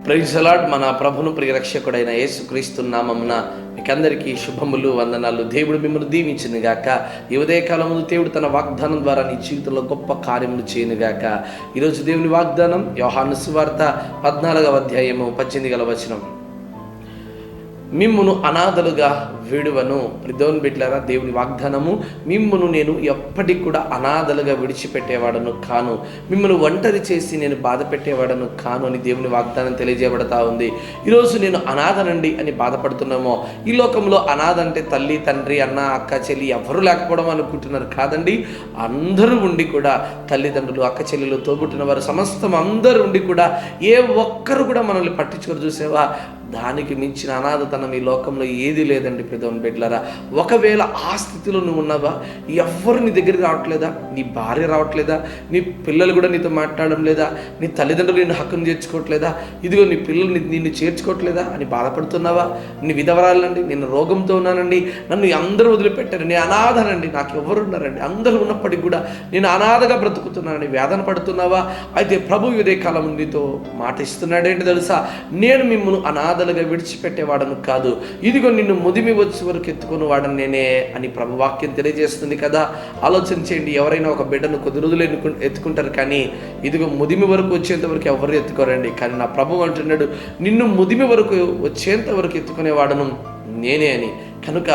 Praise the lord. మన ప్రభును ప్రియరక్షకుడైన యేసుక్రీస్తు నామమున మీకందరికీ శుభములు, వందనాలు. దేవుడు మిమ్మల్ని దీవించును గాక. ఈ ఉదయకాలం ముందు దేవుడు తన వాగ్దానం ద్వారా నీ జీవితంలో గొప్ప కార్యములు చేయను గాక. ఈరోజు దేవుని వాగ్దానం యోహాను సువార్త 14వ అధ్యాయము 18వ వచనం. మిమ్మును అనాథలుగా విడువను. దేవుని బిడ్డలారా, దేవుని వాగ్దానము, మిమ్మును నేను ఎప్పటికి కూడా అనాథలుగా విడిచిపెట్టేవాడను కాను, మిమ్మల్ని ఒంటరి చేసి నేను బాధ పెట్టేవాడను కాను అని దేవుని వాగ్దానం తెలియజేయబడతా ఉంది. ఈరోజు నేను అనాథనండి అని బాధపడుతున్నామో, ఈ లోకంలో అనాథ అంటే తల్లి, తండ్రి, అన్న, అక్క, చెల్లి ఎవరు లేకపోవడం అనుకుంటున్నారు. కాదండి, అందరూ ఉండి కూడా తల్లిదండ్రులు, అక్క చెల్లెలు, తోబుట్టిన వారు సమస్తం అందరూ ఉండి కూడా ఏ ఒక్కరు కూడా మనల్ని పట్టించుకొని చూసేవా, దానికి మించిన అనాథతనం ఈ లోకంలో ఏది లేదండి. పెద్దవని బిడ్డలారా, ఒకవేళ ఆ స్థితిలో నువ్వు ఉన్నావా, ఎవ్వరు నీ దగ్గరికి రావట్లేదా, నీ భార్య రావట్లేదా, నీ పిల్లలు కూడా నీతో మాట్లాడడం లేదా, నీ తల్లిదండ్రులు నిన్ను హక్కును చేర్చుకోవట్లేదా, ఇదిగో నీ పిల్లలు నిన్ను చేర్చుకోవట్లేదా అని బాధపడుతున్నావా, నీ విధవరాలండి, నేను రోగంతో ఉన్నానండి, నన్ను అందరూ వదిలిపెట్టారు, నేను అనాథనండి, నాకు ఎవరు ఉన్నారండి, అందరూ ఉన్నప్పటికీ కూడా నేను అనాథగా బ్రతుకుతున్నానని వేదన పడుతున్నావా? అయితే ప్రభు ఇదే కాలం నీతో మాట ఇస్తున్నాడు. ఏంటి తెలుసా? నేను మిమ్మల్ని అనాథలుగా విడిచిపెట్టేవాడను కాదు, ఇదిగో నిన్ను ముదిమి వచ్చే వరకు ఎత్తుకుని వాడను నేనే అని ప్రభు వాక్యం తెలియజేస్తుంది కదా. ఆలోచన చేయండి. ఎవరైనా ఒక బిడ్డను కొద్ది రోజులు ఎత్తుకుంటారు, కానీ ఇదిగో ముదిమి వరకు వచ్చేంత వరకు ఎవరు ఎత్తుకోరండి. కానీ నా ప్రభు అంటున్నాడు, నిన్ను ముదిమి వరకు వచ్చేంత వరకు ఎత్తుకునేవాడను నేనే అని. కనుక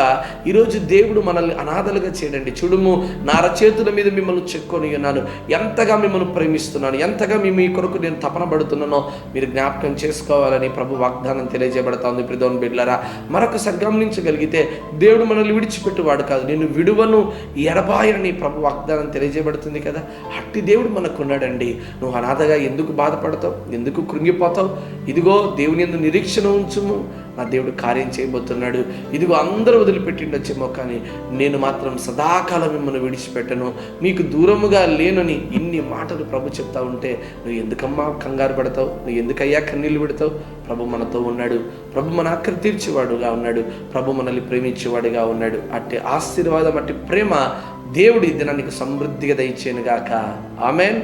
ఈరోజు దేవుడు మనల్ని అనాథలుగా చేయడండి. చూడుము, నా అరచేతుల మీద మిమ్మల్ని చెక్కొని ఉన్నాను, ఎంతగా మిమ్మల్ని ప్రేమిస్తున్నాను, ఎంతగా మీ కొరకు నేను తపన పడుతున్నానో మీరు జ్ఞాపకం చేసుకోవాలని ప్రభు వాగ్దానం తెలియజేయబడతా ప్రియమైన బిడ్డలారా, మరొకసారి గమనించగలిగితే దేవుడు మనల్ని విడిచిపెట్టువాడు కాదు, నేను విడువను, ఎడబాయని ప్రభు వాగ్దానం తెలియజేయబడుతుంది కదా. అట్టి దేవుడు మనకున్నాడండి. నువ్వు అనాథగా ఎందుకు బాధపడతావు, ఎందుకు కృంగిపోతావు? ఇదిగో దేవుని యందు నిరీక్షణ ఉంచుము, నా దేవుడు కార్యం చేయబోతున్నాడు. ఇదిగో అందరూ వదిలిపెట్టిండొచ్చేమో, కానీ నేను మాత్రం సదాకాలం మిమ్మల్ని విడిచిపెట్టను, మీకు దూరముగా లేనని ఇన్ని మాటలు ప్రభు చెప్తా ఉంటే నువ్వు ఎందుకమ్మా కంగారు పడతావు, నువ్వు ఎందుకయ్యా కన్నీళ్ళు పెడతావు? ప్రభు మనతో ఉన్నాడు, ప్రభు మన ఆఖరి తీర్చేవాడుగా ఉన్నాడు, ప్రభు మనల్ని ప్రేమించేవాడుగా ఉన్నాడు. అట్టి ఆశీర్వాదం, అట్టి ప్రేమ దేవుడి దినానికి సమృద్ధిగా దయచేయను గాక. ఆమేన్.